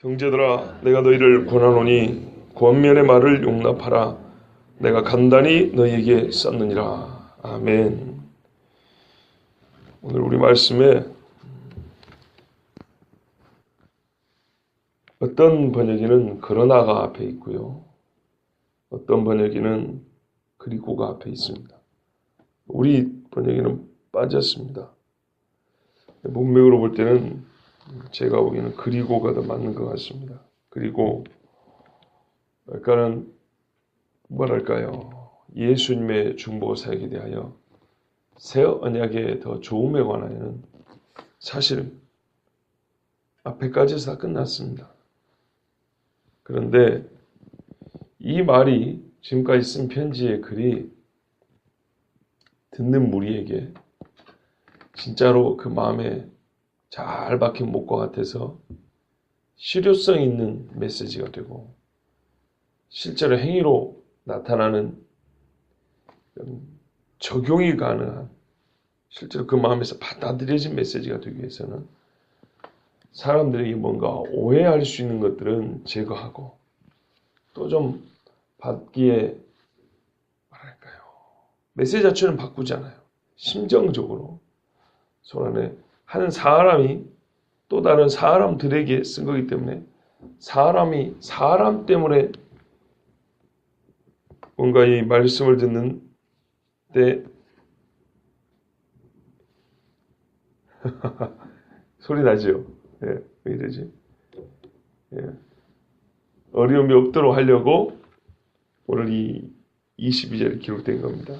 형제들아, 내가 너희를 권하노니 권면의 말을 용납하라. 내가 간단히 너희에게 썼느니라. 아멘. 오늘 우리 말씀에 어떤 번역에는 그러나가 앞에 있고요, 어떤 번역에는 그리고가 앞에 있습니다. 우리 번역에는 빠졌습니다. 문맥으로 볼 때는 제가 보기에는 그리고가 더 맞는 것 같습니다. 그리고 약간은 뭐랄까요, 예수님의 중보 사역에 대하여 새 언약의 더 좋음에 관하여는 사실 앞에까지서 다 끝났습니다. 그런데 이 말이, 지금까지 쓴 편지의 글이 듣는 무리에게 진짜로 그 마음에 잘 박힌 목과 같아서 실효성 있는 메시지가 되고, 실제로 행위로 나타나는 적용이 가능한, 실제로 그 마음에서 받아들여진 메시지가 되기 위해서는 사람들이 뭔가 오해할 수 있는 것들은 제거하고, 또 좀 받기에 뭐랄까요, 메시지 자체는 바꾸지 않아요. 심정적으로 손 안에 한 사람이 또 다른 사람들에게 쓴 거기 때문에 사람이 사람 때문에 뭔가 이 말씀을 듣는 때 소리 나죠? 예, 왜 이러지? 예. 어려움이 없도록 하려고 오늘 이 22절이 기록된 겁니다.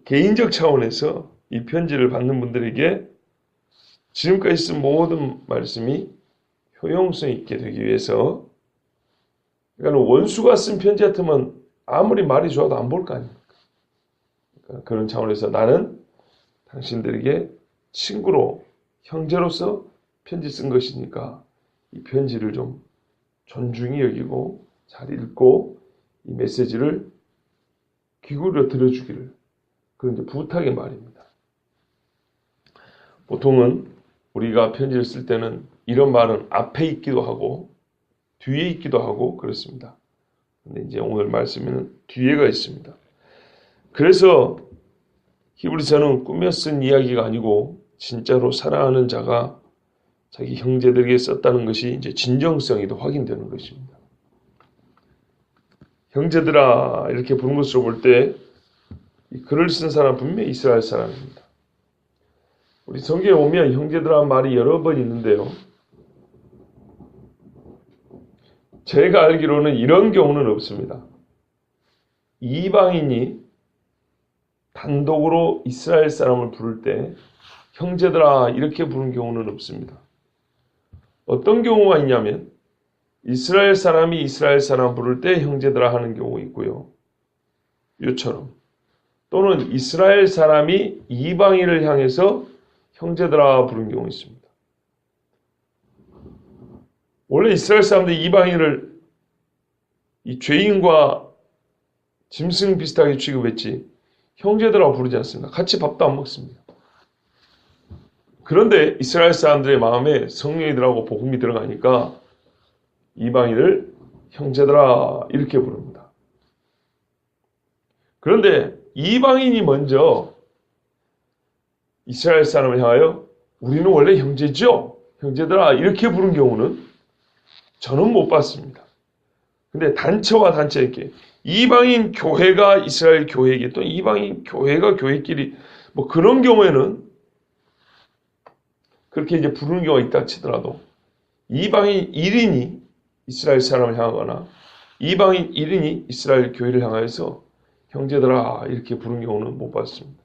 개인적 차원에서 이 편지를 받는 분들에게 지금까지 쓴 모든 말씀이 효용성 있게 되기 위해서, 그러니까 원수가 쓴 편지 같으면 아무리 말이 좋아도 안 볼 거 아닙니까? 그러니까 그런 차원에서 나는 당신들에게 친구로, 형제로서 편지 쓴 것이니까 이 편지를 좀 존중히 여기고 잘 읽고 이 메시지를 귀 기울여 들어주기를, 그런 이제 부탁의 말입니다. 보통은 우리가 편지를 쓸 때는 이런 말은 앞에 있기도 하고 뒤에 있기도 하고 그렇습니다. 근데 이제 오늘 말씀에는 뒤에가 있습니다. 그래서 히브리서는 꾸며 쓴 이야기가 아니고 진짜로 사랑하는 자가 자기 형제들에게 썼다는 것이 이제 진정성이 더 확인되는 것입니다. 형제들아 이렇게 부른 것으로 볼 때 이 글을 쓴 사람 분명히 이스라엘 사람입니다. 우리 성경에 보면 형제들아 말이 여러 번 있는데요, 제가 알기로는 이런 경우는 없습니다. 이방인이 단독으로 이스라엘 사람을 부를 때 형제들아 이렇게 부른 경우는 없습니다. 어떤 경우가 있냐면 이스라엘 사람이 이스라엘 사람 부를 때 형제들아 하는 경우가 있고요, 이처럼 또는 이스라엘 사람이 이방인을 향해서 형제들아 부른 경우가 있습니다. 원래 이스라엘 사람들이 이방인을 이 죄인과 짐승 비슷하게 취급했지 형제들아 부르지 않습니다. 같이 밥도 안 먹습니다. 그런데 이스라엘 사람들의 마음에 성령이들하고 복음이 들어가니까 이방인을 형제들아 이렇게 부릅니다. 그런데 이방인이 먼저 이스라엘 사람을 향하여 우리는 원래 형제죠, 형제들아 이렇게 부른 경우는 저는 못 봤습니다. 근데 단체와 단체에게, 이방인 교회가 이스라엘 교회에게, 또 이방인 교회가 교회끼리 뭐 그런 경우에는 그렇게 이제 부르는 경우가 있다 치더라도 이방인 1인이 이스라엘 사람을 향하거나 이방인 1인이 이스라엘 교회를 향하여서 형제들아 이렇게 부른 경우는 못 봤습니다.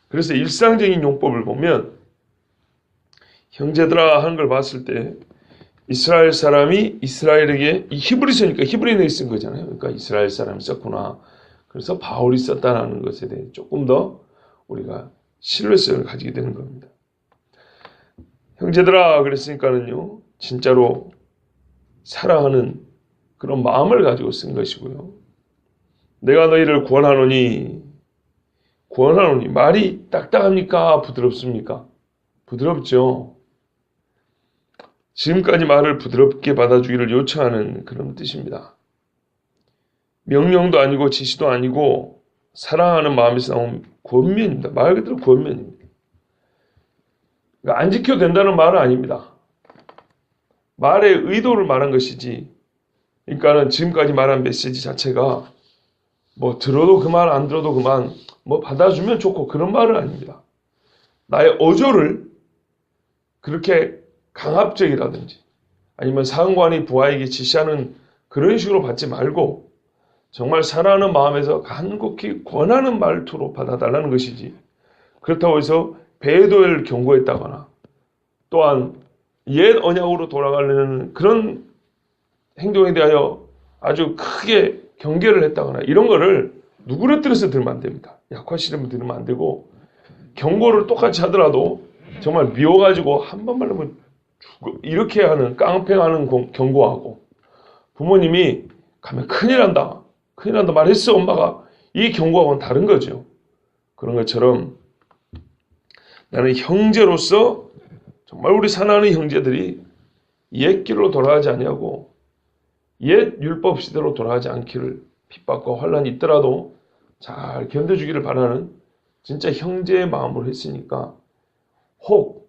그래서 일상적인 용법을 보면 형제들아 하는 걸 봤을 때 이스라엘 사람이 이스라엘에게, 이 히브리서니까 히브리인에게 쓴 거잖아요. 그러니까 이스라엘 사람이 썼구나. 그래서 바울이 썼다는 것에 대해 조금 더 우리가 신뢰성을 가지게 되는 겁니다. 형제들아 그랬으니까는요, 진짜로 사랑하는 그런 마음을 가지고 쓴 것이고요. 내가 너희를 구원하노니 말이 딱딱합니까? 부드럽습니까? 부드럽죠. 지금까지 말을 부드럽게 받아주기를 요청하는 그런 뜻입니다. 명령도 아니고 지시도 아니고 사랑하는 마음에서 나온 권면입니다. 말 그대로 권면입니다. 그러니까 안 지켜도 된다는 말은 아닙니다. 말의 의도를 말한 것이지, 그러니까는 지금까지 말한 메시지 자체가 뭐 들어도 그만 안 들어도 그만 뭐 받아주면 좋고 그런 말은 아닙니다. 나의 어조를 그렇게 강압적이라든지 아니면 상관이 부하에게 지시하는 그런 식으로 받지 말고 정말 사랑하는 마음에서 간곡히 권하는 말투로 받아달라는 것이지, 그렇다고 해서 배도를 경고했다거나 또한 옛 언약으로 돌아가려는 그런 행동에 대하여 아주 크게 경계를 했다거나 이런 거를 누구를 들어서 들으면 안 됩니다. 약화시름을 들으면 안 되고, 경고를 똑같이 하더라도 정말 미워가지고 한 번만 하면 이렇게 하는 깡패하는 경고하고, 부모님이 가면 큰일 난다 말했어 엄마가, 이 경고하고는 다른 거죠. 그런 것처럼 나는 형제로서 정말 우리 사랑하는 형제들이 옛 길로 돌아가지 아니하고 옛 율법 시대로 돌아가지 않기를, 핍박과 환란이 있더라도 잘 견뎌주기를 바라는 진짜 형제의 마음으로 했으니까, 혹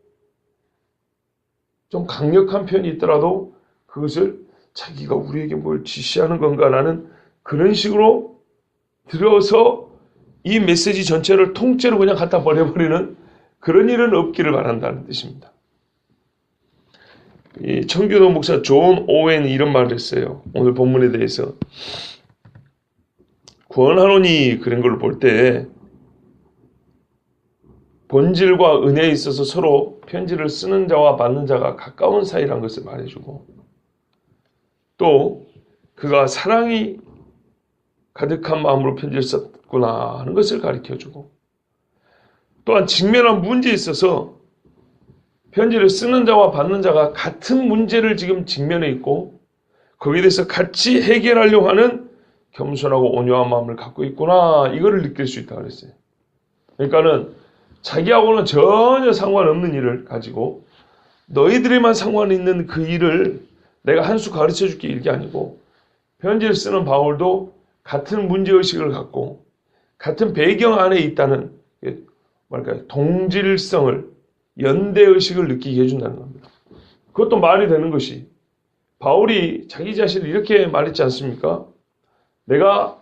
좀 강력한 편이 있더라도 그것을 자기가 우리에게 뭘 지시하는 건가라는 그런 식으로 들어서 이 메시지 전체를 통째로 그냥 갖다 버려버리는 그런 일은 없기를 바란다는 뜻입니다. 이 청교도 목사 존 오웬이 이런 말을 했어요. 오늘 본문에 대해서. 권하노니 그런 걸 볼 때 본질과 은혜에 있어서 서로 편지를 쓰는 자와 받는 자가 가까운 사이라는 것을 말해주고, 또 그가 사랑이 가득한 마음으로 편지를 썼구나 하는 것을 가르쳐주고, 또한 직면한 문제에 있어서 편지를 쓰는 자와 받는 자가 같은 문제를 지금 직면해 있고 거기에 대해서 같이 해결하려고 하는 겸손하고 온유한 마음을 갖고 있구나, 이거를 느낄 수 있다고 그랬어요. 그러니까는 자기하고는 전혀 상관없는 일을 가지고 너희들에만 상관 있는 그 일을 내가 한 수 가르쳐 줄게, 이게 아니고, 편지를 쓰는 바울도 같은 문제의식을 갖고 같은 배경 안에 있다는 동질성을, 연대의식을 느끼게 해준다는 겁니다. 그것도 말이 되는 것이, 바울이 자기 자신을 이렇게 말했지 않습니까? 내가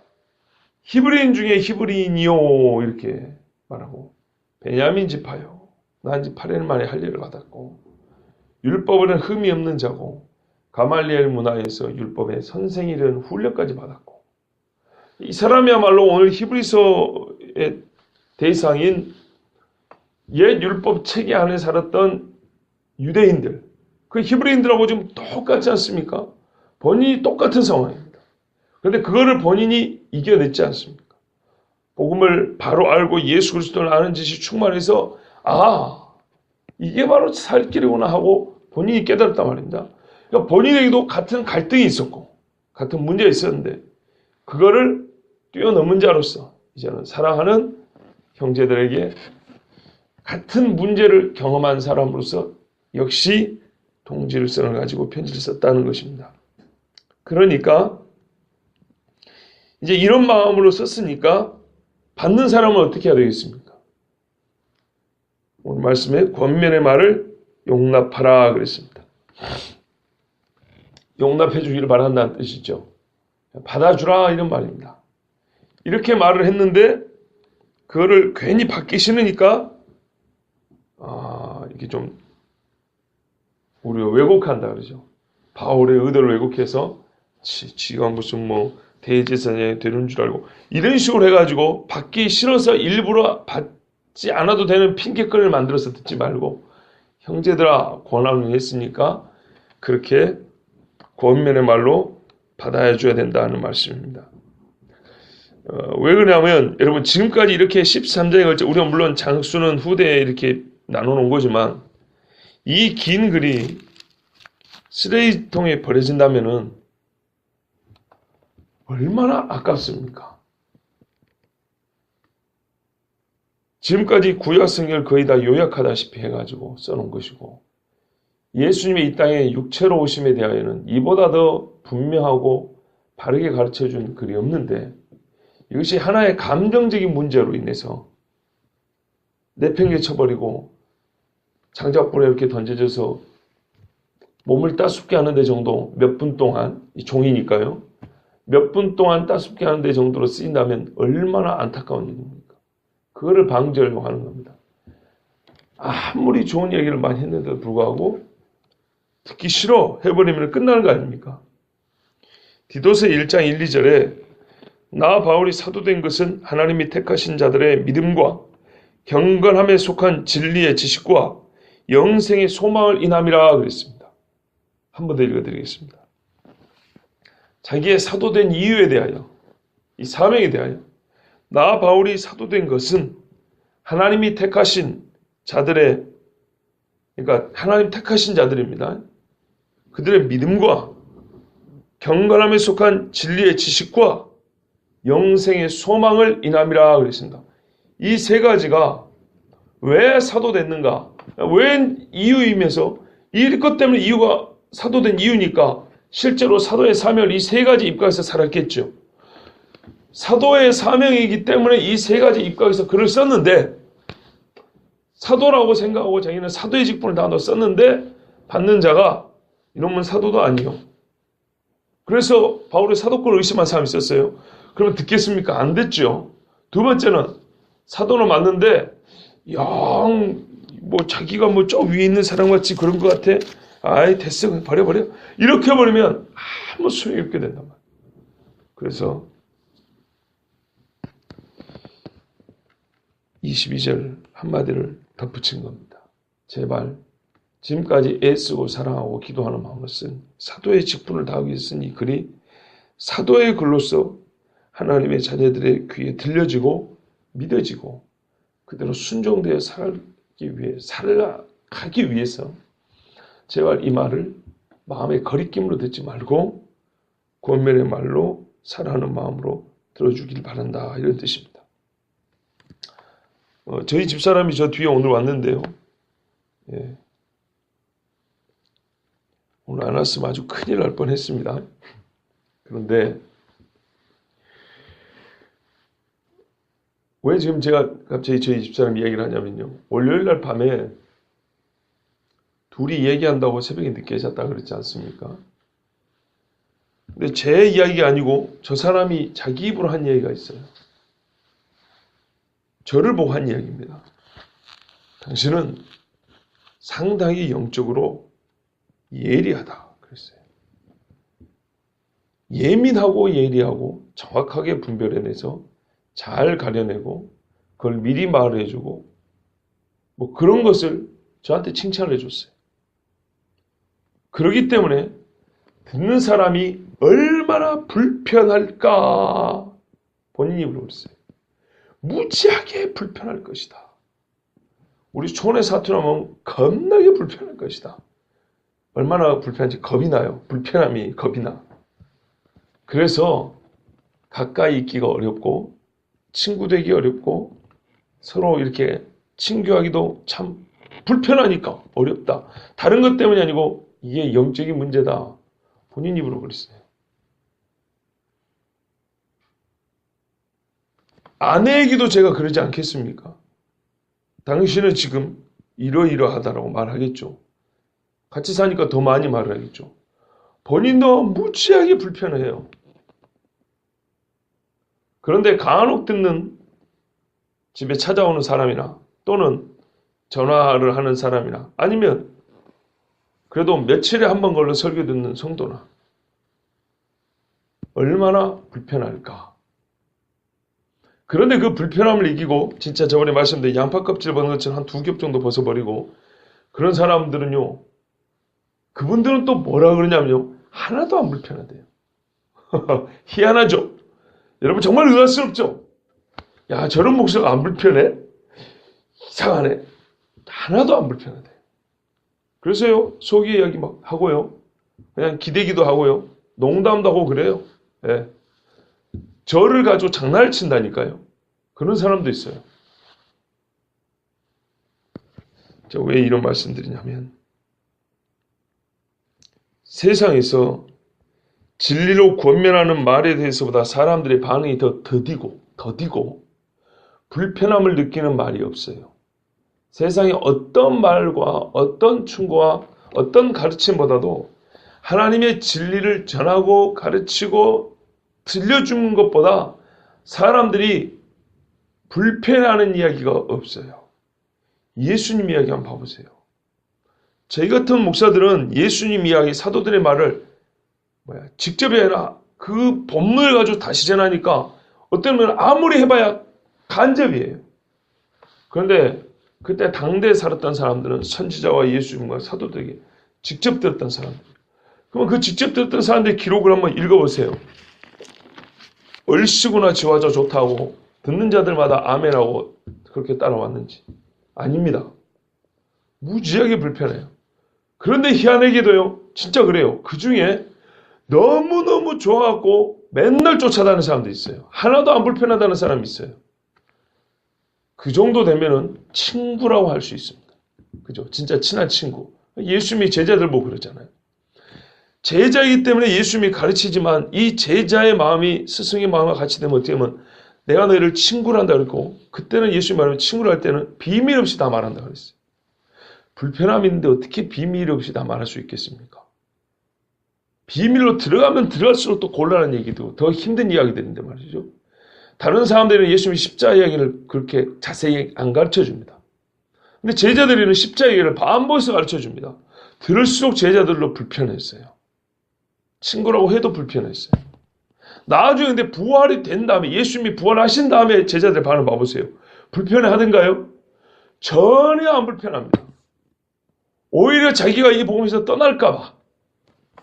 히브리인 중에 히브리인이요 이렇게 말하고, 베냐민 지파요, 난 지 8일 만에 할 일을 받았고, 율법에는 흠이 없는 자고, 가말리엘 문화에서 율법의 선생이라는 훈련까지 받았고, 이 사람이야말로 오늘 히브리서의 대상인 옛 율법 체계 안에 살았던 유대인들, 그 히브리인들하고 지금 똑같지 않습니까? 본인이 똑같은 상황입니다. 그런데 그거를 본인이 이겨냈지 않습니까? 복음을 바로 알고 예수 그리스도를 아는 지식이 충만해서, 아, 이게 바로 살 길이구나 하고 본인이 깨달았단 말입니다. 그러니까 본인에게도 같은 갈등이 있었고 같은 문제가 있었는데 그거를 뛰어넘은 자로서 이제는 사랑하는 형제들에게 같은 문제를 경험한 사람으로서 역시 동질성을 가지고 편지를 썼다는 것입니다. 그러니까 이제 이런 마음으로 썼으니까 받는 사람은 어떻게 해야 되겠습니까? 오늘 말씀에 권면의 말을 용납하라 그랬습니다. 용납해 주기를 바란다는 뜻이죠. 받아주라 이런 말입니다. 이렇게 말을 했는데 그거를 괜히 받기 싫으니까 이게 좀 우리가 왜곡한다 그러죠. 바울의 의도를 왜곡해서 지가 무슨 뭐 대제사장이 되는 줄 알고 이런 식으로 해가지고 받기 싫어서 일부러 받지 않아도 되는 핑계거리를 만들어서 듣지 말고, 형제들아 권한을 했으니까 그렇게 권면의 말로 받아야 줘야 된다는 말씀입니다. 왜 그러냐면 여러분, 지금까지 이렇게 13장에 걸쳐 우리가 물론 장수는 후대에 이렇게 나눠놓은 거지만 이 긴 글이 쓰레기통에 버려진다면은 얼마나 아깝습니까? 지금까지 구약 성경을 거의 다 요약하다시피 해가지고 써놓은 것이고, 예수님의 이 땅에 육체로 오심에 대하여는 이보다 더 분명하고 바르게 가르쳐준 글이 없는데, 이것이 하나의 감정적인 문제로 인해서 내팽개쳐버리고 장작불에 이렇게 던져져서 몸을 따숩게 하는 데 정도, 몇 분 동안, 이 종이니까요, 몇 분 동안 따숩게 하는 데 정도로 쓰인다면 얼마나 안타까운 일입니까? 그거를 방지하려고 하는 겁니다. 아무리 좋은 얘기를 많이 했는데도 불구하고 듣기 싫어 해버리면 끝나는 거 아닙니까? 디도서 1장 1, 2절에 나 바울이 사도된 것은 하나님이 택하신 자들의 믿음과 경건함에 속한 진리의 지식과 영생의 소망을 인함이라 그랬습니다. 한 번 더 읽어드리겠습니다. 자기의 사도된 이유에 대하여, 이 사명에 대하여 나 바울이 사도된 것은 하나님이 택하신 자들의, 그러니까 하나님 택하신 자들입니다. 그들의 믿음과 경건함에 속한 진리의 지식과 영생의 소망을 인함이라 그랬습니다. 이 세 가지가 왜 사도됐는가? 왜 이유이면서 이 것 때문에 이유가 사도된 이유니까 실제로 사도의 사명을 이 세 가지 입각해서 살았겠죠. 사도의 사명이기 때문에 이 세 가지 입각해서 글을 썼는데, 사도라고 생각하고 자기는 사도의 직분을 다 썼는데 받는 자가 이놈은 사도도 아니요. 그래서 바울의 사도권을 의심한 사람이 있었어요. 그러면 듣겠습니까? 안 됐죠. 두 번째는 사도는 맞는데 뭐 자기가 뭐 저 위에 있는 사람 같이 그런 것 같아. 아이 됐어, 그냥 버려. 이렇게 해버리면 아무 소용이 없게 된단 말이에요. 그래서 22절 한마디를 덧붙인 겁니다. 제발 지금까지 애쓰고 사랑하고 기도하는 마음으로 쓴 사도의 직분을 다하기 위해 쓴 이 글이 사도의 글로서 하나님의 자녀들의 귀에 들려지고 믿어지고 그대로 순종되어 살아가기 위해서 제발 이 말을 마음의 거리낌으로 듣지 말고 권면의 말로 사랑하는 마음으로 들어주길 바란다, 이런 뜻입니다. 저희 집사람이 저 뒤에 오늘 왔는데요. 예. 오늘 안 왔으면 아주 큰일 날 뻔했습니다. 그런데 왜 지금 제가 갑자기 저희 집사람 이야기를 하냐면요. 월요일 날 밤에 둘이 얘기한다고 새벽에 늦게 잤다 그랬지 않습니까? 근데 제 이야기가 아니고 저 사람이 자기 입으로 한 얘기가 있어요. 저를 보고 한 이야기입니다. 당신은 상당히 영적으로 예리하다 그랬어요. 예민하고 예리하고 정확하게 분별해내서 잘 가려내고 그걸 미리 말을 해주고 뭐 그런 것을 저한테 칭찬을 해줬어요. 그렇기 때문에 듣는 사람이 얼마나 불편할까 본인 입으로 그랬어요. 무지하게 불편할 것이다. 우리 촌의 사투라면 겁나게 불편할 것이다. 얼마나 불편한지 겁이 나요. 불편함이 겁이 나. 그래서 가까이 있기가 어렵고 친구 되기 어렵고 서로 이렇게 친교하기도 참 불편하니까 어렵다. 다른 것 때문이 아니고 이게 영적인 문제다. 본인 입으로 그랬어요. 아내에게도 제가 그러지 않겠습니까? 당신은 지금 이러이러하다라고 말하겠죠. 같이 사니까 더 많이 말하겠죠. 본인도 무지하게 불편해요. 그런데 간혹 듣는 집에 찾아오는 사람이나 또는 전화를 하는 사람이나 아니면 그래도 며칠에 한 번 걸러 설교 듣는 성도나 얼마나 불편할까. 그런데 그 불편함을 이기고 진짜 저번에 말씀드린 양파 껍질 벗는 것처럼 한 2겹 정도 벗어버리고 그런 사람들은요. 그분들은 또 뭐라 그러냐면요. 하나도 안 불편하대요. 희한하죠? 여러분 정말 의아스럽죠? 야 저런 목소리가 안 불편해? 이상하네. 하나도 안 불편하대요. 그래서요. 속이 이야기 막 하고요. 그냥 기대기도 하고요. 농담도 하고 그래요. 예. 저를 가지고 장난을 친다니까요. 그런 사람도 있어요. 제가 왜 이런 말씀 드리냐면 세상에서 진리로 권면하는 말에 대해서보다 사람들의 반응이 더 더디고 불편함을 느끼는 말이 없어요. 세상의 어떤 말과 어떤 충고와 어떤 가르침보다도 하나님의 진리를 전하고 가르치고 들려주는 것보다 사람들이 불편해하는 이야기가 없어요. 예수님 이야기 한번 봐보세요. 저희 같은 목사들은 예수님 이야기, 사도들의 말을 직접 해라. 그 본문을 가지고 다시 전하니까 어떤 면은 아무리 해봐야 간접이에요. 그런데 그때 당대에 살았던 사람들은 선지자와 예수님과 사도들에게 직접 들었던 사람들. 그러면 그 직접 들었던 사람들의 기록을 한번 읽어보세요. 얼씨구나 지화자 좋다고 듣는 자들마다 아멘하고 그렇게 따라왔는지. 아닙니다. 무지하게 불편해요. 그런데 희한하게도요. 진짜 그래요. 그 중에 너무너무 좋아하고 맨날 쫓아다니는 사람도 있어요. 하나도 안 불편하다는 사람이 있어요. 그 정도 되면은 친구라고 할 수 있습니다. 그죠? 진짜 친한 친구. 예수님이 제자들 보고 그러잖아요. 제자이기 때문에 예수님이 가르치지만 이 제자의 마음이 스승의 마음과 같이 되면 어떻게 하면 내가 너희를 친구로 한다 그랬고 그때는 예수님이 말하면 친구로 할 때는 비밀 없이 다 말한다 그랬어요. 불편함이 있는데 어떻게 비밀 없이 다 말할 수 있겠습니까? 비밀로 들어가면 들어갈수록 또 곤란한 얘기도 더 힘든 이야기 되는데 말이죠. 다른 사람들은 예수님이 십자가 이야기를 그렇게 자세히 안 가르쳐 줍니다. 근데 제자들에는 십자가 이야기를 반복해서 가르쳐 줍니다. 들을수록 제자들로 불편했어요. 친구라고 해도 불편했어요. 나중에 근데 부활이 된 다음에 예수님이 부활하신 다음에 제자들 반응 봐보세요. 불편해 하던가요? 전혀 안 불편합니다. 오히려 자기가 이 복음에서 떠날까봐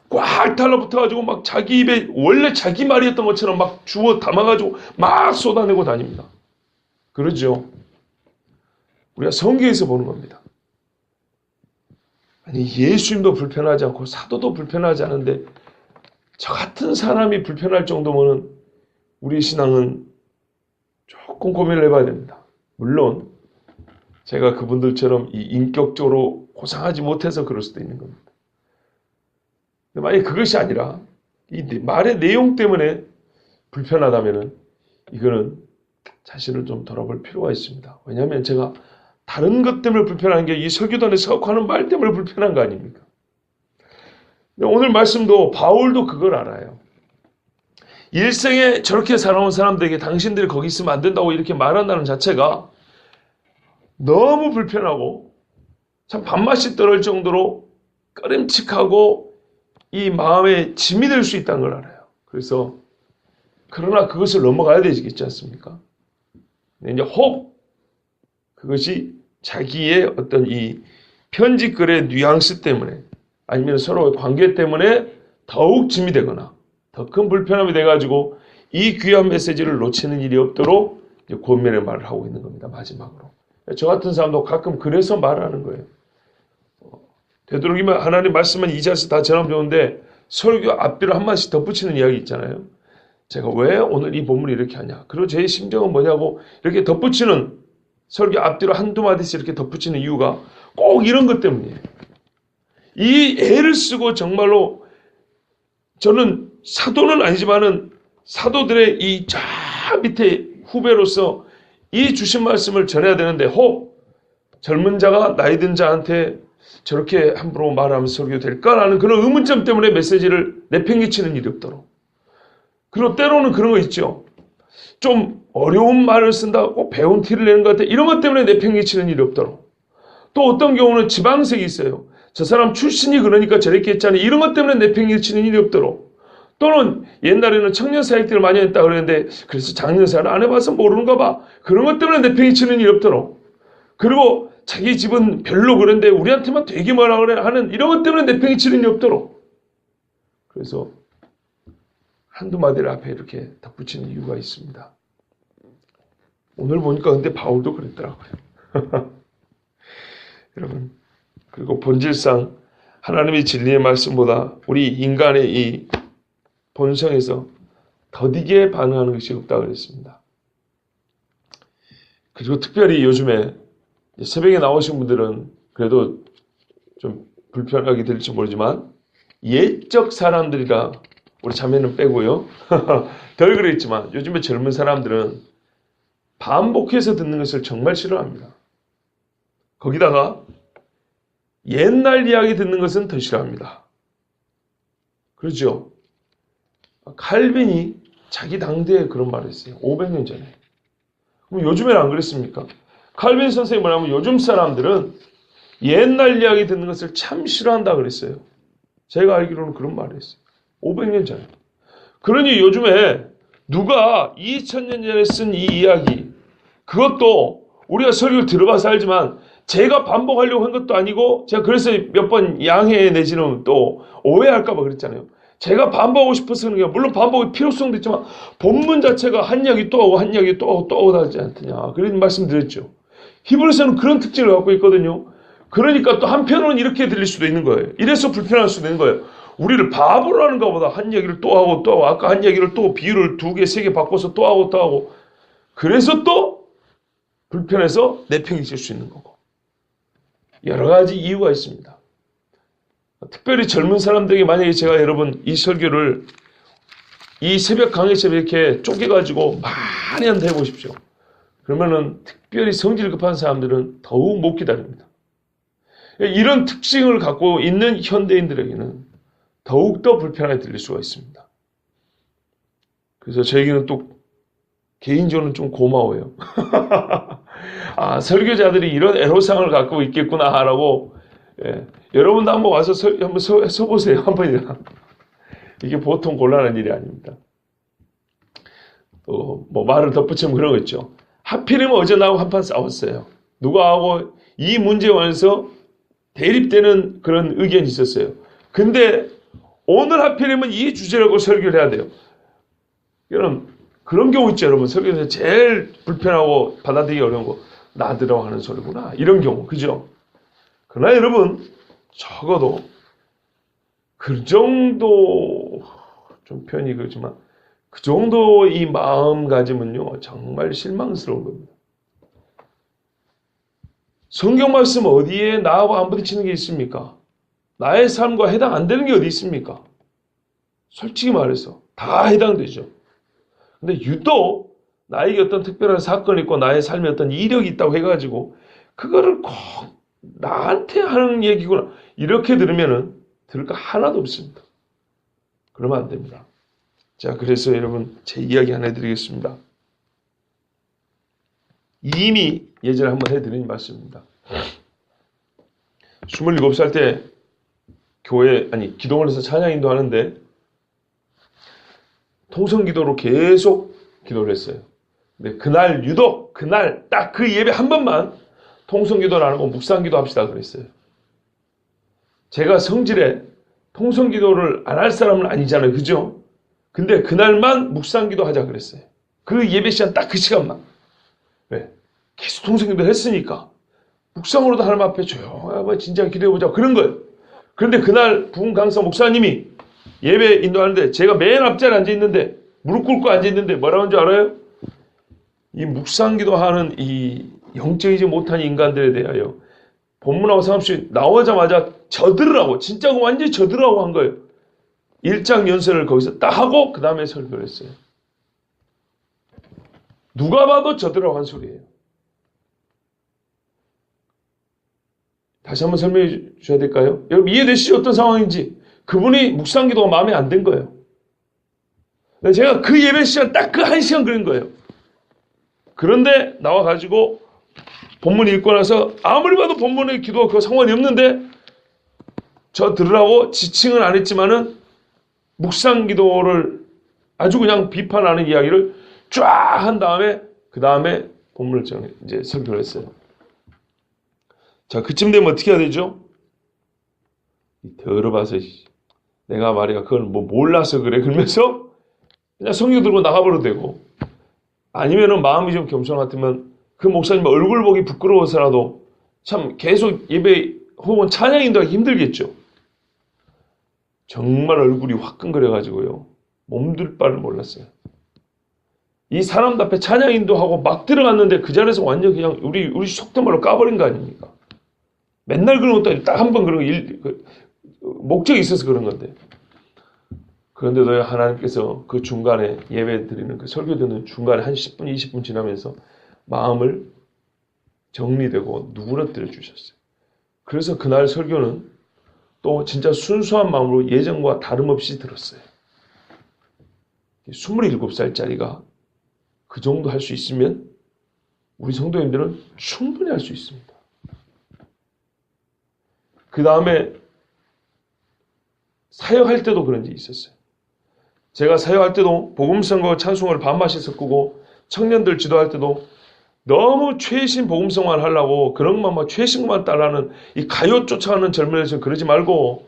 꽉 달라붙어가지고 막 자기 입에 원래 자기 말이었던 것처럼 막 주워 담아가지고 막 쏟아내고 다닙니다. 그러죠. 우리가 성경에서 보는 겁니다. 아니 예수님도 불편하지 않고 사도도 불편하지 않은데 저 같은 사람이 불편할 정도면 우리 신앙은 조금 고민을 해봐야 됩니다. 물론 제가 그분들처럼 이 인격적으로 고상하지 못해서 그럴 수도 있는 겁니다. 근데 만약에 그것이 아니라 이 말의 내용 때문에 불편하다면 이거는 자신을 좀 돌아볼 필요가 있습니다. 왜냐하면 제가 다른 것 때문에 불편한 게 이 설교단에 서하는 말 때문에 불편한 거 아닙니까? 오늘 말씀도 바울도 그걸 알아요. 일생에 저렇게 살아온 사람들에게 당신들이 거기 있으면 안 된다고 이렇게 말한다는 자체가 너무 불편하고 참 밥맛이 떨어질 정도로 꺼림칙하고 이 마음에 짐이 될 수 있다는 걸 알아요. 그래서 그러나 그것을 넘어가야 되겠지 않습니까? 이제 혹 그것이 자기의 어떤 이 편지글의 뉘앙스 때문에 아니면 서로의 관계 때문에 더욱 짐이 되거나 더 큰 불편함이 돼가지고 이 귀한 메시지를 놓치는 일이 없도록 이제 권면의 말을 하고 있는 겁니다. 마지막으로. 저 같은 사람도 가끔 그래서 말하는 거예요. 되도록이면 하나님 말씀만 이 자리에서 다 전하면 좋은데 설교 앞뒤로 한 마디씩 덧붙이는 이야기 있잖아요. 제가 왜 오늘 이 본문을 이렇게 하냐. 그리고 제 심정은 뭐냐고 이렇게 덧붙이는 설교 앞뒤로 한두 마디씩 이렇게 덧붙이는 이유가 꼭 이런 것 때문이에요. 이 애를 쓰고 정말로 저는 사도는 아니지만은 사도들의 이 저 밑에 후배로서 이 주신 말씀을 전해야 되는데 혹 젊은 자가 나이 든 자한테 저렇게 함부로 말하면 설교될까라는 그런 의문점 때문에 메시지를 내팽개치는 일이 없도록. 그리고 때로는 그런 거 있죠. 좀 어려운 말을 쓴다고 배운 티를 내는 것 같아. 이런 것 때문에 내팽개치는 일이 없도록. 또 어떤 경우는 지방색이 있어요. 저 사람 출신이 그러니까 저렇게 했잖아요. 이런 것 때문에 내팽개치는 일이 없도록. 또는 옛날에는 청년 사역들을 많이 했다 그랬는데 그래서 작년 사역을 안 해봐서 모르는가 봐. 그런 것 때문에 내팽개치는 일이 없도록. 그리고 자기 집은 별로 그런데 우리한테만 되게 뭐라 그래 하는 이런 것 때문에 내팽개치는 일이 없도록. 그래서 한두 마디를 앞에 이렇게 덧붙이는 이유가 있습니다. 오늘 보니까 근데 바울도 그랬더라고요. 여러분, 그리고 본질상 하나님의 진리의 말씀보다 우리 인간의 이 본성에서 더디게 반응하는 것이 없다고 그랬습니다. 그리고 특별히 요즘에 새벽에 나오신 분들은 그래도 좀 불편하게 될지 모르지만 옛적 사람들이라 우리 자매는 빼고요. 덜 그랬지만 요즘에 젊은 사람들은 반복해서 듣는 것을 정말 싫어합니다. 거기다가 옛날 이야기 듣는 것은 더 싫어합니다. 그렇죠? 칼빈이 자기 당대에 그런 말을 했어요. 500년 전에. 그럼 요즘에는 안 그랬습니까? 칼빈 선생님이 뭐냐면 요즘 사람들은 옛날 이야기 듣는 것을 참 싫어한다 그랬어요. 제가 알기로는 그런 말을 했어요. 500년 전에. 그러니 요즘에 누가 2000년 전에 쓴 이 이야기, 그것도 우리가 설교를 들어봐서 알지만 제가 반복하려고 한 것도 아니고, 제가 그래서 몇 번 양해 내지는 또 오해할까봐 그랬잖아요. 제가 반복하고 싶어서 그런 게, 물론 반복의 필요성도 있지만 본문 자체가 한 이야기 또 하고 한 이야기 또 하고 또 하고 하지 않느냐, 그런 말씀 드렸죠. 히브리서는 그런 특징을 갖고 있거든요. 그러니까 또 한편으로는 이렇게 들릴 수도 있는 거예요. 이래서 불편할 수도 있는 거예요. 우리를 바보로 하는가 보다. 한 얘기를 또 하고 또 하고, 아까 한 얘기를 또 비유를 2개, 3개 바꿔서 또 하고 또 하고, 그래서 또 불편해서 내팽이 칠 수 있는 거고. 여러 가지 이유가 있습니다. 특별히 젊은 사람들에게 만약에 제가 여러분 이 설교를 이 새벽 강의처럼 이렇게 쪼개가지고 많이 한번 해보십시오. 그러면은 특별히 성질 급한 사람들은 더욱 못 기다립니다. 이런 특징을 갖고 있는 현대인들에게는 더욱더 불편하게 들릴 수가 있습니다. 그래서 저에게는 또 개인적으로 좀 고마워요. 아, 설교자들이 이런 애로사항을 갖고 있겠구나라고. 예, 여러분도 한번 와서 한번 서보세요. 한 번이나. 이게 보통 곤란한 일이 아닙니다. 또 뭐 말을 덧붙이면 그런 거 있죠. 하필이면 어제 나하고 한판 싸웠어요. 누가하고 이 문제에 관해서 대립되는 그런 의견이 있었어요. 근데 오늘 하필이면 이 주제라고 설교를 해야 돼요. 여러분, 그런 경우 있죠, 여러분. 설교에서 제일 불편하고 받아들이기 어려운 거, 나더러 하는 소리구나. 이런 경우, 그죠? 그러나 여러분, 적어도 그 정도, 좀 표현이 그렇지만, 그 정도 이 마음가짐은요, 정말 실망스러운 겁니다. 성경 말씀 어디에 나하고 안 부딪히는 게 있습니까? 나의 삶과 해당 안 되는 게 어디 있습니까? 솔직히 말해서 다 해당되죠. 근데 유독 나에게 어떤 특별한 사건이 있고 나의 삶에 어떤 이력이 있다고 해가지고 그거를 꼭 나한테 하는 얘기구나 이렇게 들으면은 들을 거 하나도 없습니다. 그러면 안 됩니다. 자, 그래서 여러분 제 이야기 하나 해드리겠습니다. 이미 예전에 한번 해드린 말씀입니다. 27살 때 기도원에서 찬양인도 하는데 통성기도로 계속 기도를 했어요. 근데 그날 유독 그날 딱 그 예배 한 번만 통성기도를 안 하고 묵상기도 합시다 그랬어요. 제가 성질에 통성기도를 안 할 사람은 아니잖아요. 그죠? 근데 그날만 묵상기도 하자 그랬어요. 그 예배 시간 딱 그 시간만. 왜? 계속 통성기도 했으니까 묵상으로도 하나님 앞에 조용하게 진짜 기도해보자 그런 거예요. 그런데 그날 부흥 강사 목사님이 예배 인도하는데 제가 맨 앞자리에 앉아있는데 무릎 꿇고 앉아있는데 뭐라고 하는 줄 알아요? 이 묵상기도 하는 이 영적이지 못한 인간들에 대하여 본문하고 상관없이 나오자마자 저들으라고 진짜 완전히 저들으라고 한 거예요. 1장 연설을 거기서 딱 하고 그 다음에 설교를 했어요. 누가 봐도 저들으라고 한 소리예요. 다시 한번 설명해 주셔야 될까요? 여러분 이해되시죠? 어떤 상황인지. 그분이 묵상기도가 마음에 안 든 거예요. 제가 그 예배 시간 딱 그 1시간 그린 거예요. 그런데 나와가지고 본문 읽고 나서 아무리 봐도 본문의 기도가 그 상관이 없는데 저 들으라고 지칭은 안 했지만은 묵상기도를 아주 그냥 비판하는 이야기를 쫙 한 다음에 그 다음에 본문을 이제 설교를 했어요. 자, 그쯤 되면 어떻게 해야 되죠? 더러봐서 내가 말이야 그걸 뭐 몰라서 그래 그러면서 그냥 성경 들고 나가버려도 되고, 아니면은 마음이 좀 겸손 같으면 그 목사님 얼굴 보기 부끄러워서라도 참 계속 예배 혹은 찬양 인도하기 힘들겠죠. 정말 얼굴이 화끈거려가지고요 몸둘 바를 몰랐어요. 이 사람들 앞에 찬양 인도하고 막 들어갔는데 그 자리에서 완전 그냥 우리 속된 말로 까버린 거 아닙니까? 맨날 그런 것도 아니고 딱 한 번 그런 거 목적이 있어서 그런 건데. 그런데도 하나님께서 그 중간에 예배 드리는 그 설교 듣는 중간에 한 10분, 20분 지나면서 마음을 정리되고 누그러뜨려 주셨어요. 그래서 그날 설교는 또 진짜 순수한 마음으로 예전과 다름없이 들었어요. 27살짜리가 그 정도 할 수 있으면 우리 성도님들은 충분히 할 수 있습니다. 그 다음에 사역할 때도 그런 일이 있었어요. 제가 사역할 때도 복음성과 찬송을 반마시 섞고 청년들 지도할 때도 너무 최신 복음성만 하려고 그런 것만 막 최신만 따라하는 이 가요 쫓아가는 젊은이들은 그러지 말고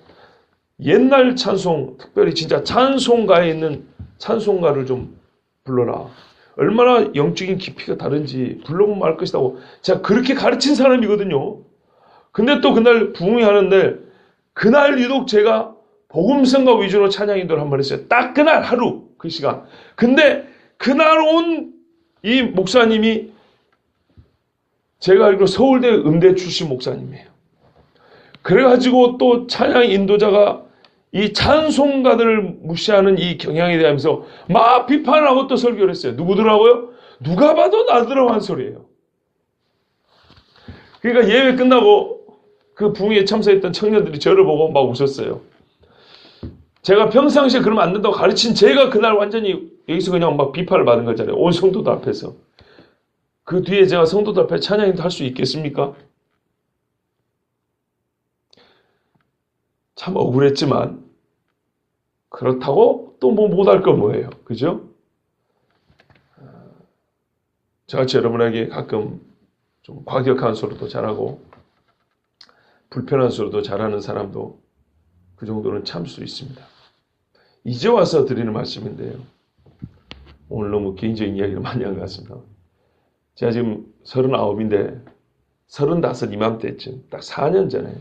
옛날 찬송, 특별히 진짜 찬송가에 있는 찬송가를 좀 불러라. 얼마나 영적인 깊이가 다른지 불러보면 알 것이라고 제가 그렇게 가르친 사람이거든요. 근데 또 그날 부흥이 하는데 그날 유독 제가 복음성가 위주로 찬양 인도를 한번 했어요. 딱 그날 하루 그 시간. 근데 그날 온 이 목사님이 제가 알기로 서울대 음대 출신 목사님이에요. 그래가지고 또 찬양 인도자가 이 찬송가들을 무시하는 이 경향에 대하면서 막 비판을 하고 또 설교를 했어요. 누구더라고요? 누가 봐도 나더라고 한 소리예요. 그러니까 예배 끝나고 그 부흥에 참석했던 청년들이 저를 보고 막 웃었어요. 제가 평상시에 그러면 안 된다고 가르친 제가 그날 완전히 여기서 그냥 막 비판을 받은 거잖아요. 온 성도들 앞에서. 그 뒤에 제가 성도들 앞에 찬양인도 할 수 있겠습니까? 참 억울했지만 그렇다고 또 뭐 못할 건 뭐예요. 그죠? 저같이 여러분에게 가끔 좀 과격한 소리도 잘하고 불편한 소리도 잘하는 사람도 그 정도는 참을 수 있습니다. 이제 와서 드리는 말씀인데요. 오늘 너무 개인적인 이야기를 많이 한 것 같습니다. 제가 지금 39인데 35 이맘때쯤 딱 4년 전에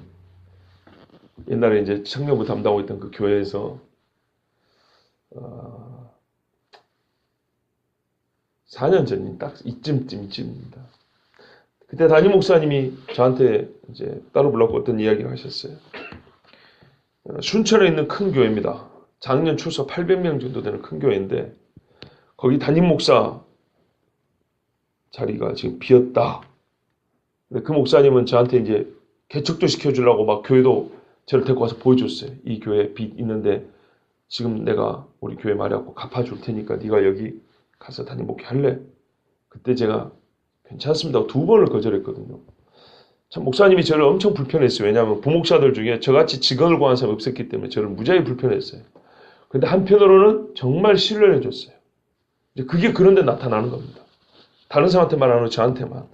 옛날에 이제 청년부 담당하고 있던 그 교회에서 4년 전이 딱 이쯤입니다. 그때 담임 목사님이 저한테 이제 따로 불렀고 어떤 이야기를 하셨어요. 순천에 있는 큰 교회입니다. 작년 출석 800명 정도 되는 큰 교회인데 거기 담임 목사 자리가 지금 비었다. 그 목사님은 저한테 이제 개척도 시켜주려고 막 교회도 저를 데리고 와서 보여줬어요. 이 교회 빚 있는데 지금 내가 우리 교회 말해갖고 갚아줄 테니까 네가 여기 가서 담임 목회할래? 그때 제가 괜찮습니다. 2번을 거절했거든요. 참 목사님이 저를 엄청 불편했어요. 왜냐하면 부목사들 중에 저같이 직원을 구하는 사람이 없었기 때문에 저를 무지하게 불편했어요. 근데 한편으로는 정말 신뢰를 해줬어요. 이제 그게 그런 데 나타나는 겁니다. 다른 사람한테 말하는 저한테만.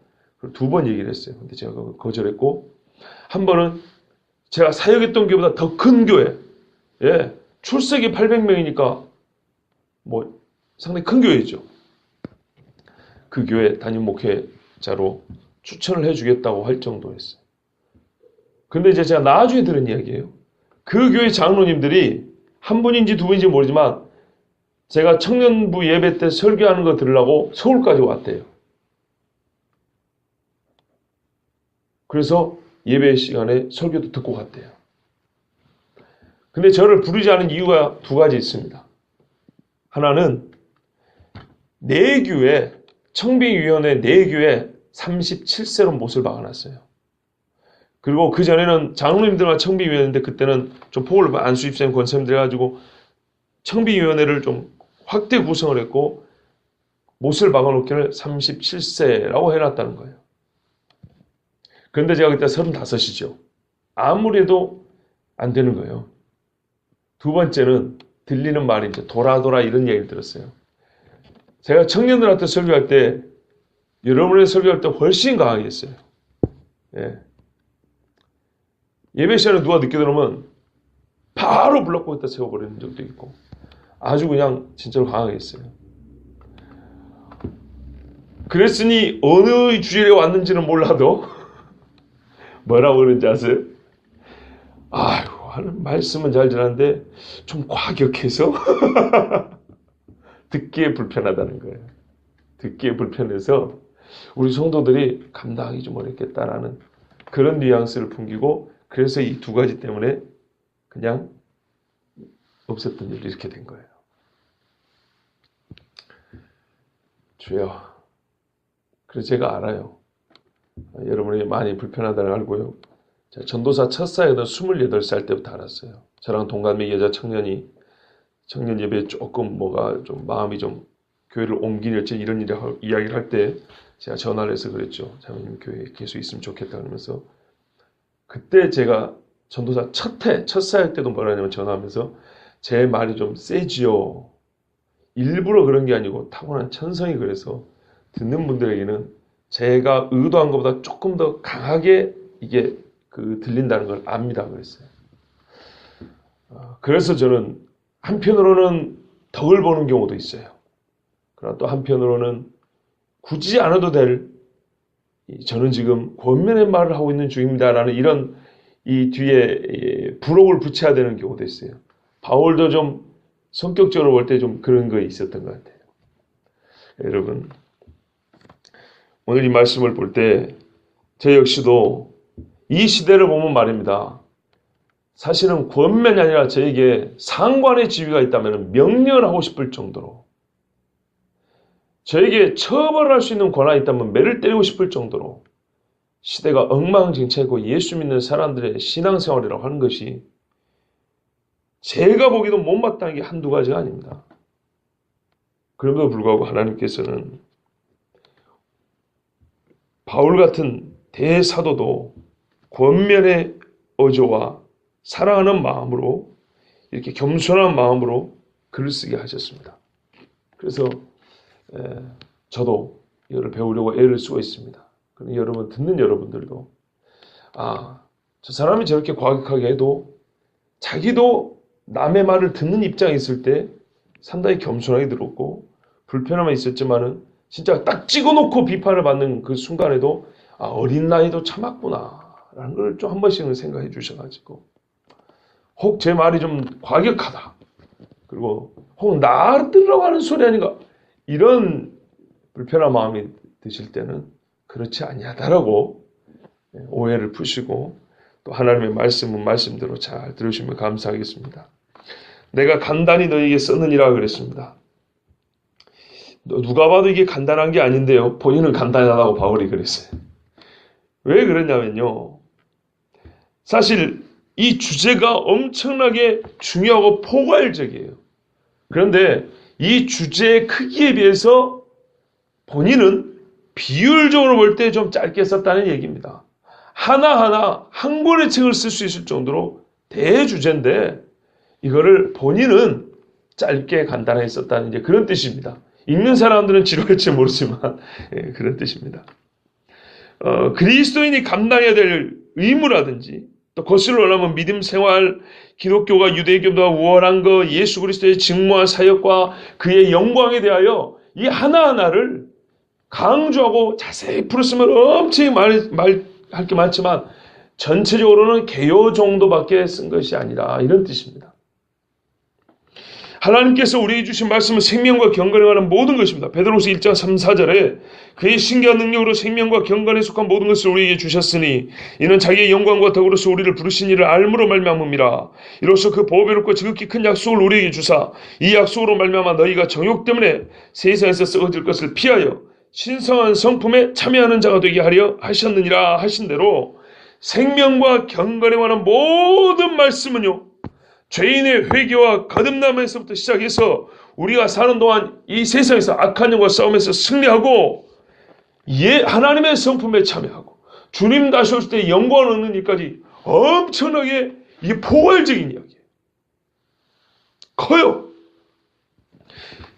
2번 얘기를 했어요. 근데 제가 그걸 거절했고 한 번은 제가 사역했던 교회보다 더 큰 교회, 예, 출석이 800명이니까 뭐 상당히 큰 교회죠. 그 교회 담임 목회자로 추천을 해주겠다고 할 정도였어요. 근데 이제 제가 나중에 들은 이야기예요. 그 교회 장로님들이 한 분인지 2분인지 모르지만 제가 청년부 예배 때 설교하는 거 들으려고 서울까지 왔대요. 그래서 예배 시간에 설교도 듣고 갔대요. 근데 저를 부르지 않은 이유가 2가지 있습니다. 하나는 내교회, 청빙위원회 내교회 37세로 못을 박아놨어요. 그리고 그 전에는 장로님들만 청빙위원회인데 그때는 좀 폭을 안수입생 권사님들 해가지고 청빙위원회를 좀 확대 구성을 했고 못을 박아놓기를 37세라고 해놨다는 거예요. 그런데 제가 그때 35이죠. 아무래도 안 되는 거예요. 2번째는 들리는 말이 이제 돌아 이런 얘기를 들었어요. 제가 청년들한테 설교할 때 여러분의 설교할 때 훨씬 강하게 했어요. 예. 예배 시간에 누가 늦게 들어오면 바로 블럭 에다 세워버리는 적도 있고 아주 그냥 진짜로 강하게 했어요. 그랬으니 어느 주일에 왔는지는 몰라도 뭐라고 그러는지 아세요? 아이고 하는 말씀은 잘 전하는데 좀 과격해서 듣기에 불편하다는 거예요. 듣기에 불편해서 우리 성도들이 감당하기 좀 어렵겠다라는 그런 뉘앙스를 풍기고 그래서 이 2가지 때문에 그냥 없었던 일이 이렇게 된 거예요. 주여, 그래서 제가 알아요. 여러분이 많이 불편하다는 걸 알고요. 제가 전도사 첫 사역은 28살 때부터 알았어요. 저랑 동갑의 여자 청년 예배에 조금 뭐가 좀 마음이 좀 교회를 옮기려지 이런 이야기를 할 때 제가 전화를 해서 그랬죠. 장로님 교회에 계속 있으면 좋겠다 그러면서 그때 제가 전도사 첫 사역 때도 뭐라 하냐면 전화하면서 제 말이 좀 세지요. 일부러 그런 게 아니고 타고난 천성이 그래서 듣는 분들에게는 제가 의도한 것보다 조금 더 강하게 이게 들린다는 걸 압니다. 그랬어요. 그래서 저는 한편으로는 덕을 보는 경우도 있어요. 그러나 또 한편으로는 굳이 않아도 될 저는 지금 권면의 말을 하고 있는 중입니다라는 이런 이 뒤에 부록을 붙여야 되는 경우도 있어요. 바울도 좀 성격적으로 볼 때 좀 그런 거 있었던 것 같아요. 여러분, 오늘 이 말씀을 볼 때 저 역시도 이 시대를 보면 말입니다. 사실은 권면이 아니라 저에게 상관의 지위가 있다면 명령을 하고 싶을 정도로 저에게 처벌할 수 있는 권한이 있다면 매를 때리고 싶을 정도로 시대가 엉망진창이고 예수 믿는 사람들의 신앙생활이라고 하는 것이 제가 보기도 못마땅한 게 한두 가지가 아닙니다. 그럼에도 불구하고 하나님께서는 바울 같은 대사도도 권면의 어조와 사랑하는 마음으로 이렇게 겸손한 마음으로 글을 쓰게 하셨습니다. 그래서 저도 이거를 배우려고 애를 쓰고 있습니다. 그럼 여러분 듣는 여러분들도 저 사람이 저렇게 과격하게 해도 자기도 남의 말을 듣는 입장에 있을 때 상당히 겸손하게 들었고 불편함이 있었지만은 진짜 딱 찍어놓고 비판을 받는 그 순간에도 어린 나이도 참았구나 라는 걸 좀 한 번씩은 생각해 주셔가지고 혹 제 말이 좀 과격하다 그리고 혹 나를 들으라고 하는 소리 아닌가 이런 불편한 마음이 드실 때는 그렇지 아니하다라고 오해를 푸시고 또 하나님의 말씀은 말씀대로 잘 들으시면 감사하겠습니다. 내가 간단히 너에게 쓰느니라 그랬습니다. 누가 봐도 이게 간단한 게 아닌데요. 본인은 간단하다고 바울이 그랬어요. 왜 그랬냐면요. 사실 이 주제가 엄청나게 중요하고 포괄적이에요. 그런데 이 주제의 크기에 비해서 본인은 비율적으로 볼 때 좀 짧게 썼다는 얘기입니다. 하나하나 한 권의 책을 쓸 수 있을 정도로 대주제인데 이거를 본인은 짧게 간단하게 썼다는 이제 그런 뜻입니다. 읽는 사람들은 지루할지 모르지만 그런 뜻입니다. 그리스도인이 감당해야 될 의무라든지 또 거슬러 올라오면 믿음 생활, 기독교가 유대교보다 우월한 것, 예수 그리스도의 직무와 사역과 그의 영광에 대하여 이 하나하나를 강조하고 자세히 풀었으면 엄청 말할 게 많지만 전체적으로는 개요 정도밖에 쓴 것이 아니라 이런 뜻입니다. 하나님께서 우리에게 주신 말씀은 생명과 경건에 관한 모든 것입니다. 베드로서 1장 3, 4절에 그의 신기한 능력으로 생명과 경건에 속한 모든 것을 우리에게 주셨으니 이는 자기의 영광과 덕으로서 우리를 부르신 이를 알므로 말미암음이라. 이로써 그 보배롭고 지극히 큰 약속을 우리에게 주사 이 약속으로 말미암아 너희가 정욕 때문에 세상에서 썩어질 것을 피하여 신성한 성품에 참여하는 자가 되게 하려 하셨느니라 하신 대로 생명과 경건에 관한 모든 말씀은요. 죄인의 회개와 거듭남에서부터 시작해서 우리가 사는 동안 이 세상에서 악한 영과 싸움에서 승리하고 하나님의 성품에 참여하고 주님 다시 오실 때 영광을 얻는 일까지 엄청나게 이게 포괄적인 이야기예요. 커요.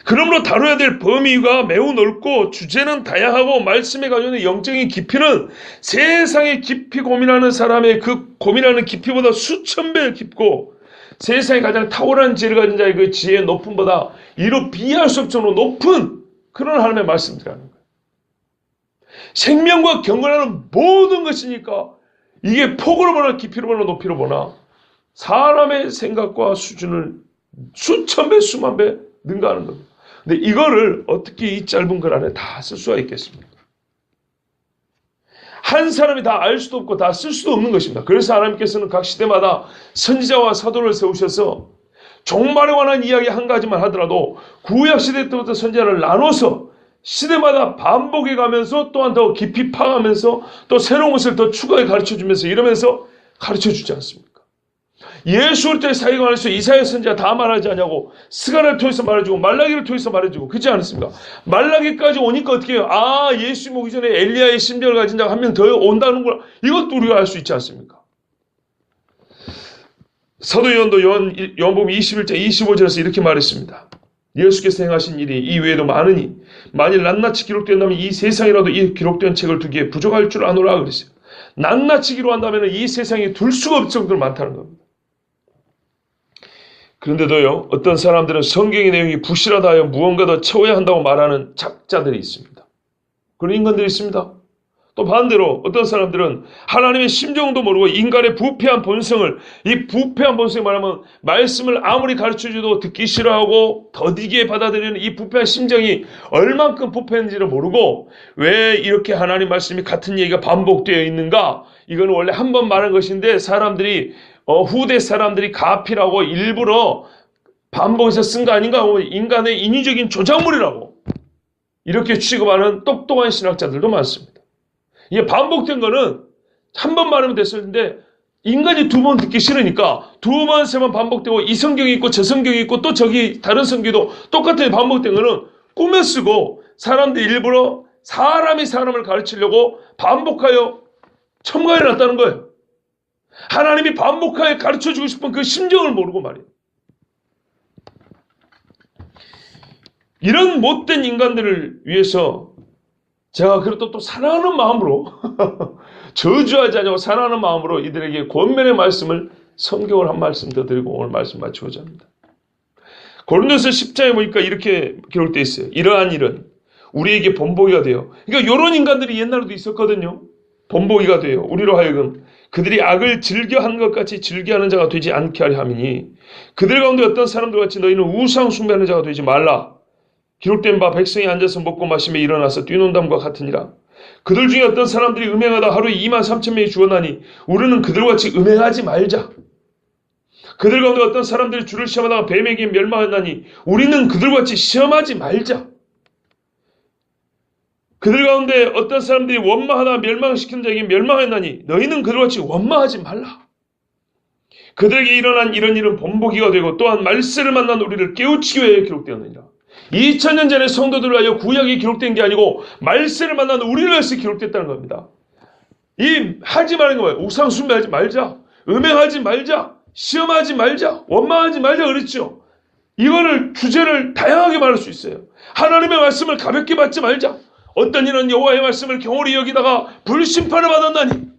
그러므로 다뤄야 될 범위가 매우 넓고 주제는 다양하고 말씀에 관련된 영적인 깊이는 세상에 깊이 고민하는 사람의 그 고민하는 깊이보다 수천 배 깊고 세상에 가장 탁월한 지혜를 가진 자의 그 지혜의 높음보다 이로 비할 수 없을 정도로 높은 그런 하나님의 말씀들이라는 거예요. 생명과 경건하는 모든 것이니까 이게 폭으로 보나 깊이로 보나 높이로 보나 사람의 생각과 수준을 수천 배 수만 배 능가하는 겁니다. 근데 이거를 어떻게 이 짧은 글 안에 다 쓸 수가 있겠습니까? 한 사람이 다 알 수도 없고 다 쓸 수도 없는 것입니다. 그래서 하나님께서는 각 시대마다 선지자와 사도를 세우셔서 종말에 관한 이야기 한 가지만 하더라도 구약 시대 때부터 선지자를 나눠서 시대마다 반복해 가면서 또한 더 깊이 파가면서 또 새로운 것을 더 추가해 가르쳐주면서 이러면서 가르쳐주지 않습니까? 예수 그리스도의 사역을 안에서 이사야 선지자 다 말하지 않냐고 스가랴를 통해서 말해주고 말라기를 통해서 말해주고 그렇지 않습니까? 말라기까지 오니까 어떻게 해요? 아, 예수 오기 전에 엘리야의 심정을 가진 자가 한 명 더 온다는구나. 이것도 우리가 알 수 있지 않습니까? 사도 요한도 요한복음 21장 25절에서 이렇게 말했습니다. 예수께서 행하신 일이 이 외에도 많으니 만일 낱낱이 기록된다면 이 세상이라도 이 기록된 책을 두기에 부족할 줄 아노라 그랬어요. 낱낱이 기록한다면 이 세상에 둘 수가 없을 정도로 많다는 겁니다. 그런데도요, 어떤 사람들은 성경의 내용이 부실하다 하여 무언가 더 채워야 한다고 말하는 작자들이 있습니다. 그런 인간들이 있습니다. 또 반대로 어떤 사람들은 하나님의 심정도 모르고 인간의 부패한 본성을, 이 부패한 본성이 말하면 말씀을 아무리 가르쳐줘도 듣기 싫어하고 더디게 받아들이는 이 부패한 심정이 얼만큼 부패한지를 모르고 왜 이렇게 하나님 말씀이 같은 얘기가 반복되어 있는가? 이건 원래 한 번 말한 것인데 사람들이 후대 사람들이 가피라고 일부러 반복해서 쓴 거 아닌가? 인간의 인위적인 조작물이라고 이렇게 취급하는 똑똑한 신학자들도 많습니다. 이게 반복된 거는 한 번 말하면 됐었는데 인간이 두 번 듣기 싫으니까 두 번, 세 번 반복되고 이 성경이 있고 저 성경이 있고 또 저기 다른 성경도 똑같은 반복된 거는 꾸며 쓰고 사람들이 일부러 사람이 사람을 가르치려고 반복하여 첨가해 놨다는 거예요. 하나님이 반복하여 가르쳐주고 싶은 그 심정을 모르고 말이에요. 이런 못된 인간들을 위해서 제가 그래도 또 사랑하는 마음으로 저주하지 않냐고 사랑하는 마음으로 이들에게 권면의 말씀을 성경을 한 말씀 더 드리고 오늘 말씀 마치고자 합니다. 고린도서 10장에 보니까 이렇게 기록되어 있어요. 이러한 일은 우리에게 본보기가 돼요. 그러니까 이런 인간들이 옛날에도 있었거든요. 본보기가 돼요. 우리로 하여금 그들이 악을 즐겨하는 것 같이 즐겨하는 자가 되지 않게 하려 함이니 그들 가운데 어떤 사람들 같이 너희는 우상 숭배하는 자가 되지 말라. 기록된 바 백성이 앉아서 먹고 마시며 일어나서 뛰논담과 같으니라. 그들 중에 어떤 사람들이 음행하다 하루에 23,000명이 죽었나니 우리는 그들같이 음행하지 말자. 그들 가운데 어떤 사람들이 주를 시험하다가 뱀에게 멸망했나니 우리는 그들같이 시험하지 말자. 그들 가운데 어떤 사람들이 원망하다가 멸망시키는 자에게 멸망했나니 너희는 그들같이 원망하지 말라. 그들에게 일어난 이런 일은 본보기가 되고 또한 말세를 만난 우리를 깨우치기 위해 기록되었느니라. 2000년 전에 성도들을 위하여 구약이 기록된 게 아니고 말세를 만난 우리를 위해서 기록됐다는 겁니다. 이 하지 말는 거예요. 우상 숭배하지 말자. 음행하지 말자. 시험하지 말자. 원망하지 말자 그랬죠. 이거를 주제를 다양하게 말할 수 있어요. 하나님의 말씀을 가볍게 받지 말자. 어떤 이는 여호와의 말씀을 경홀히 여기다가 불심판을 받았나니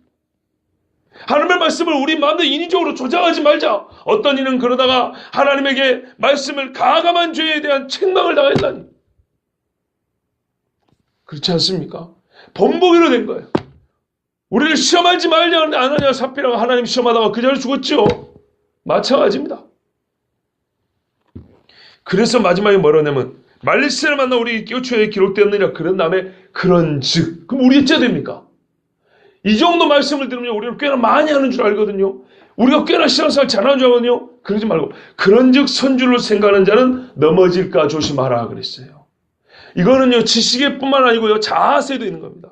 하나님의 말씀을 우리 마음대로 인위적으로 조작하지 말자. 어떤 이는 그러다가 하나님에게 말씀을 가감한 죄에 대한 책망을 당했다니. 그렇지 않습니까? 본보기로 된 거예요. 우리를 시험하지 말자 하는데 아나니아 삽비라가 하나님 시험하다가 그 자리에 죽었죠. 마찬가지입니다. 그래서 마지막에 뭐라냐면 말세를 만나 우리 깨우쳐에 기록되었느냐 그런 다음에 그런즉 그럼 우리 어째야 됩니까? 이 정도 말씀을 들으면 우리는 꽤나 많이 하는 줄 알거든요. 우리가 꽤나 신앙생활 잘하는 줄 알거든요. 그러지 말고 그런즉 선줄로 생각하는 자는 넘어질까 조심하라 그랬어요. 이거는요 지식의 뿐만 아니고요 자아세도 있는 겁니다.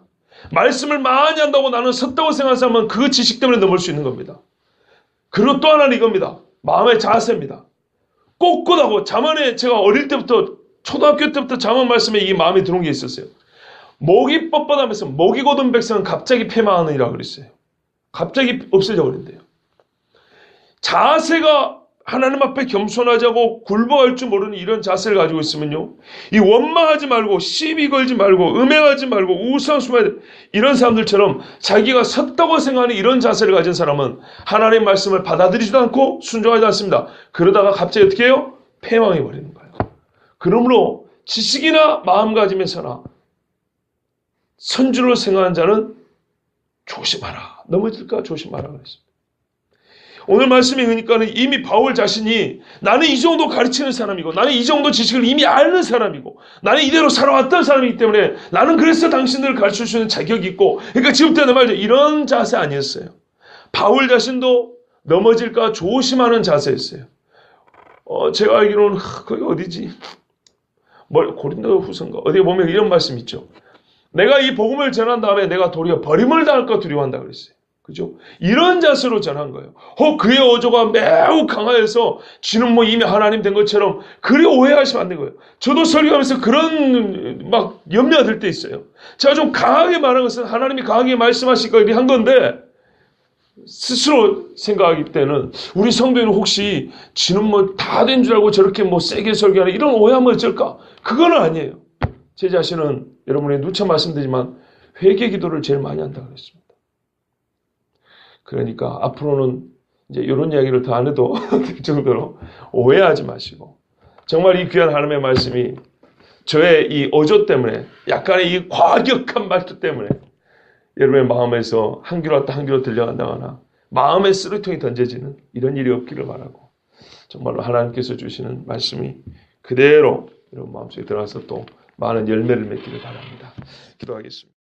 말씀을 많이 한다고 나는 섰다고 생각하는 사람은 그 지식 때문에 넘을 수 있는 겁니다. 그리고 또 하나는 이겁니다. 마음의 자세입니다. 꼿꼿하고 잠언에 제가 어릴 때부터 초등학교 때부터 잠언 말씀에 이 마음이 들어온 게 있었어요. 목이 뻣뻣하면서 목이 곧은 백성은 갑자기 패망하느니라 그랬어요. 갑자기 없어져 버린대요. 자세가 하나님 앞에 겸손하지 않고 굴복할 줄 모르는 이런 자세를 가지고 있으면요. 이 원망하지 말고 시비 걸지 말고 음행하지 말고 우상숭배 이런 사람들처럼 자기가 섰다고 생각하는 이런 자세를 가진 사람은 하나님의 말씀을 받아들이지도 않고 순종하지 않습니다. 그러다가 갑자기 어떻게 해요? 패망해 버리는 거예요. 그러므로 지식이나 마음가짐에서나 선줄로 생각하는 자는 조심하라. 넘어질까 조심하라 그랬습니다. 오늘 말씀에 그러니까는 이미 바울 자신이 나는 이 정도 가르치는 사람이고 나는 이 정도 지식을 이미 아는 사람이고 나는 이대로 살아왔던 사람이기 때문에 나는 그래서 당신들을 가르칠 수 있는 자격이 있고 그러니까 지금부터는 말이죠. 이런 자세 아니었어요. 바울 자신도 넘어질까 조심하는 자세였어요. 제가 알기로는 거기 어디지? 고린도 후서인가? 어디에 보면 이런 말씀 있죠. 내가 이 복음을 전한 다음에 내가 도리어 버림을 당할까 두려워한다 그랬어요. 그죠? 이런 자세로 전한 거예요. 그의 어조가 매우 강하여서 지는 뭐 이미 하나님 된 것처럼 그리 오해하시면 안 된 거예요. 저도 설교하면서 그런 막 염려가 들 때 있어요. 제가 좀 강하게 말한 것은 하나님이 강하게 말씀하시니까 이렇게 한 건데 스스로 생각하기 때는 우리 성도는 혹시 지는 뭐 다 된 줄 알고 저렇게 뭐 세게 설교하는 이런 오해하면 어쩔까? 그거는 아니에요. 제 자신은 여러분이 누차 말씀드리지만 회개 기도를 제일 많이 한다고 그랬습니다. 그러니까 앞으로는 이제 이런 이야기를 더 안 해도 될 정도로 오해하지 마시고 정말 이 귀한 하나님의 말씀이 저의 이 어조 때문에 약간의 이 과격한 말투 때문에 여러분의 마음에서 한 귀로 왔다 한 귀로 들려간다거나 마음의 쓰레통이 던져지는 이런 일이 없기를 바라고 정말로 하나님께서 주시는 말씀이 그대로 여러분 마음속에 들어가서 또 많은 열매를 맺기를 바랍니다. 기도하겠습니다.